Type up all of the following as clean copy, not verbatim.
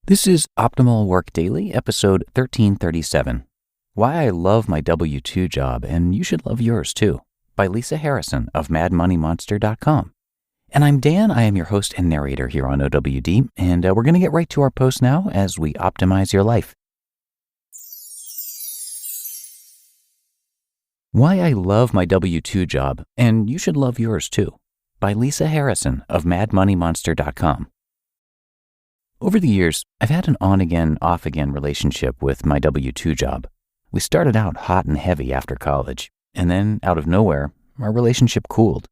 This is Optimal Work Daily, episode 1337. Why I Love My W-2 Job and You Should Love Yours Too, by Lisa Harrison of MadMoneyMonster.com. And I'm Dan. I am your host and narrator here on OWD, and we're going to get right to our post now as we optimize your life. Why I Love My W-2 Job and You Should Love Yours Too, by Lisa Harrison of MadMoneyMonster.com. Over the years, I've had an on-again, off-again relationship with my W-2 job. We started out hot and heavy after college, and then, out of nowhere, our relationship cooled.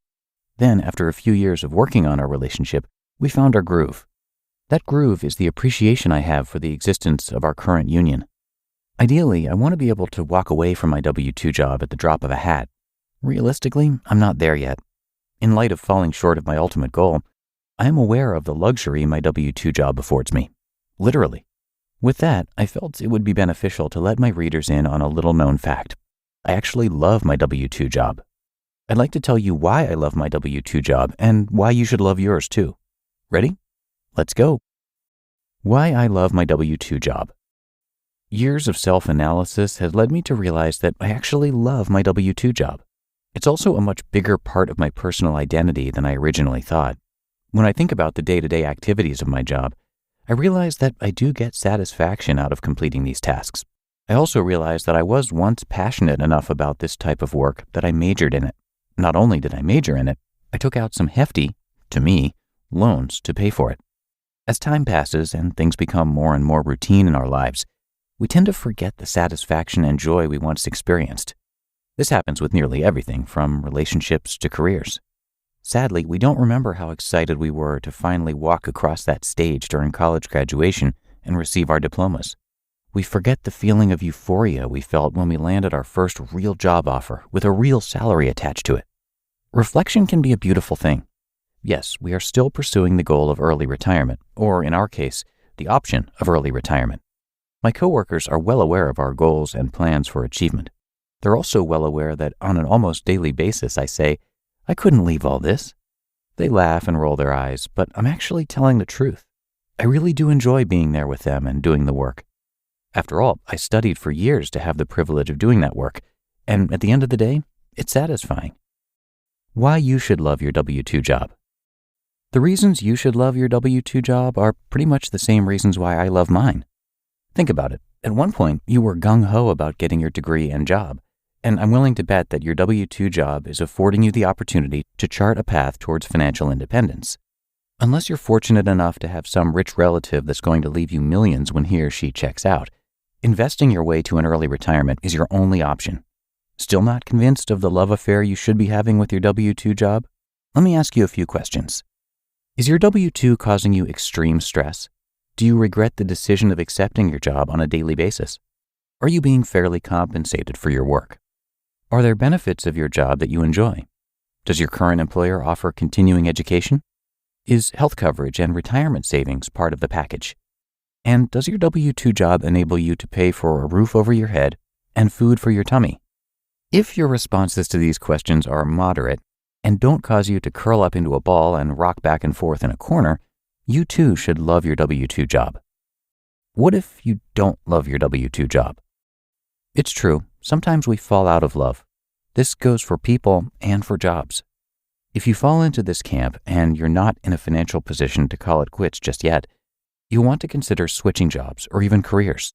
Then, after a few years of working on our relationship, we found our groove. That groove is the appreciation I have for the existence of our current union. Ideally, I want to be able to walk away from my W-2 job at the drop of a hat. Realistically, I'm not there yet. In light of falling short of my ultimate goal, I am aware of the luxury my W-2 job affords me, literally. With that, I felt it would be beneficial to let my readers in on a little-known fact. I actually love my W-2 job. I'd like to tell you why I love my W-2 job and why you should love yours too. Ready? Let's go. Why I love my W-2 job. Years of self-analysis has led me to realize that I actually love my W-2 job. It's also a much bigger part of my personal identity than I originally thought. When I think about the day-to-day activities of my job, I realize that I do get satisfaction out of completing these tasks. I also realize that I was once passionate enough about this type of work that I majored in it. Not only did I major in it, I took out some hefty, to me, loans to pay for it. As time passes and things become more and more routine in our lives, we tend to forget the satisfaction and joy we once experienced. This happens with nearly everything from relationships to careers. Sadly, we don't remember how excited we were to finally walk across that stage during college graduation and receive our diplomas. We forget the feeling of euphoria we felt when we landed our first real job offer with a real salary attached to it. Reflection can be a beautiful thing. Yes, we are still pursuing the goal of early retirement, or in our case, the option of early retirement. My coworkers are well aware of our goals and plans for achievement. They're also well aware that on an almost daily basis I say, I couldn't leave all this. They laugh and roll their eyes, but I'm actually telling the truth. I really do enjoy being there with them and doing the work. After all, I studied for years to have the privilege of doing that work, and at the end of the day, it's satisfying. Why you should love your W-2 job. The reasons you should love your W-2 job are pretty much the same reasons why I love mine. Think about it. At one point, you were gung-ho about getting your degree and job. And I'm willing to bet that your W-2 job is affording you the opportunity to chart a path towards financial independence. Unless you're fortunate enough to have some rich relative that's going to leave you millions when he or she checks out, investing your way to an early retirement is your only option. Still not convinced of the love affair you should be having with your W-2 job? Let me ask you a few questions. Is your W-2 causing you extreme stress? Do you regret the decision of accepting your job on a daily basis? Are you being fairly compensated for your work? Are there benefits of your job that you enjoy? Does your current employer offer continuing education? Is health coverage and retirement savings part of the package? And does your W-2 job enable you to pay for a roof over your head and food for your tummy? If your responses to these questions are moderate and don't cause you to curl up into a ball and rock back and forth in a corner, you too should love your W-2 job. What if you don't love your W-2 job? It's true, sometimes we fall out of love. This goes for people and for jobs. If you fall into this camp and you're not in a financial position to call it quits just yet, you'll want to consider switching jobs or even careers.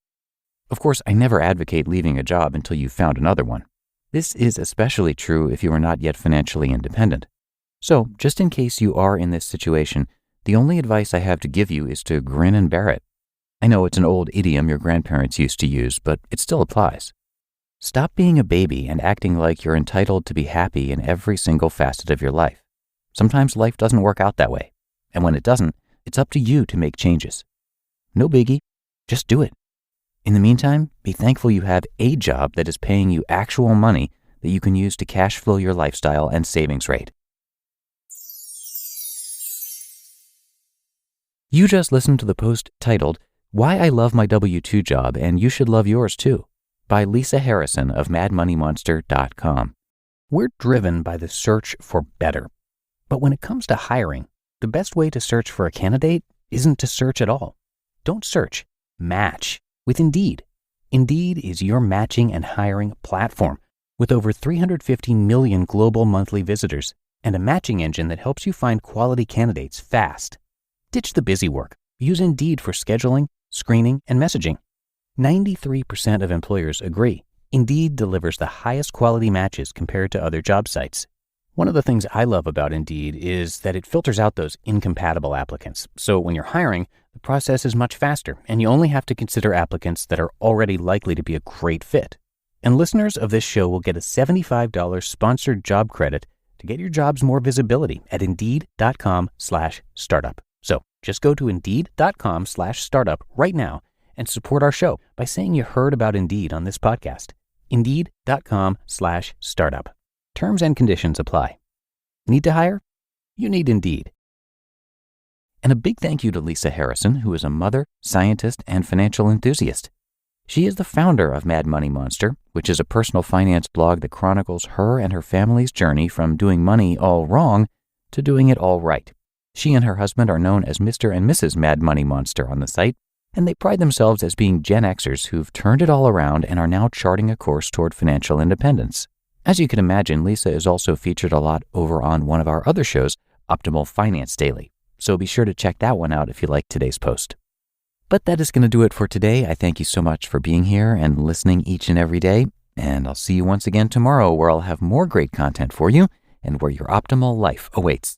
Of course, I never advocate leaving a job until you've found another one. This is especially true if you are not yet financially independent. So, just in case you are in this situation, the only advice I have to give you is to grin and bear it. I know it's an old idiom your grandparents used to use, but it still applies. Stop being a baby and acting like you're entitled to be happy in every single facet of your life. Sometimes life doesn't work out that way, and when it doesn't, it's up to you to make changes. No biggie, just do it. In the meantime, be thankful you have a job that is paying you actual money that you can use to cash flow your lifestyle and savings rate. You just listened to the post titled, Why I Love My W-2 Job and You Should Love Yours Too, by Lisa Harrison of MadMoneyMonster.com. We're driven by the search for better. But when it comes to hiring, the best way to search for a candidate isn't to search at all. Don't search. Match with Indeed. Indeed is your matching and hiring platform with over 350 million global monthly visitors and a matching engine that helps you find quality candidates fast. Ditch the busy work. Use Indeed for scheduling, screening, and messaging. 93% of employers agree Indeed delivers the highest quality matches compared to other job sites. One of the things I love about Indeed is that it filters out those incompatible applicants. So when you're hiring, the process is much faster, and you only have to consider applicants that are already likely to be a great fit. And listeners of this show will get a $75 sponsored job credit to get your jobs more visibility at Indeed.com/startup. So just go to Indeed.com/startup right now and support our show by saying you heard about Indeed on this podcast. Indeed.com/startup. Terms and conditions apply. Need to hire? You need Indeed. And a big thank you to Lisa Harrison, who is a mother, scientist, and financial enthusiast. She is the founder of Mad Money Monster, which is a personal finance blog that chronicles her and her family's journey from doing money all wrong to doing it all right. She and her husband are known as Mr. and Mrs. Mad Money Monster on the site, and they pride themselves as being Gen Xers who've turned it all around and are now charting a course toward financial independence. As you can imagine, Lisa is also featured a lot over on one of our other shows, Optimal Finance Daily. So be sure to check that one out if you like today's post. But that is going to do it for today. I thank you so much for being here and listening each and every day. And I'll see you once again tomorrow where I'll have more great content for you and where your optimal life awaits.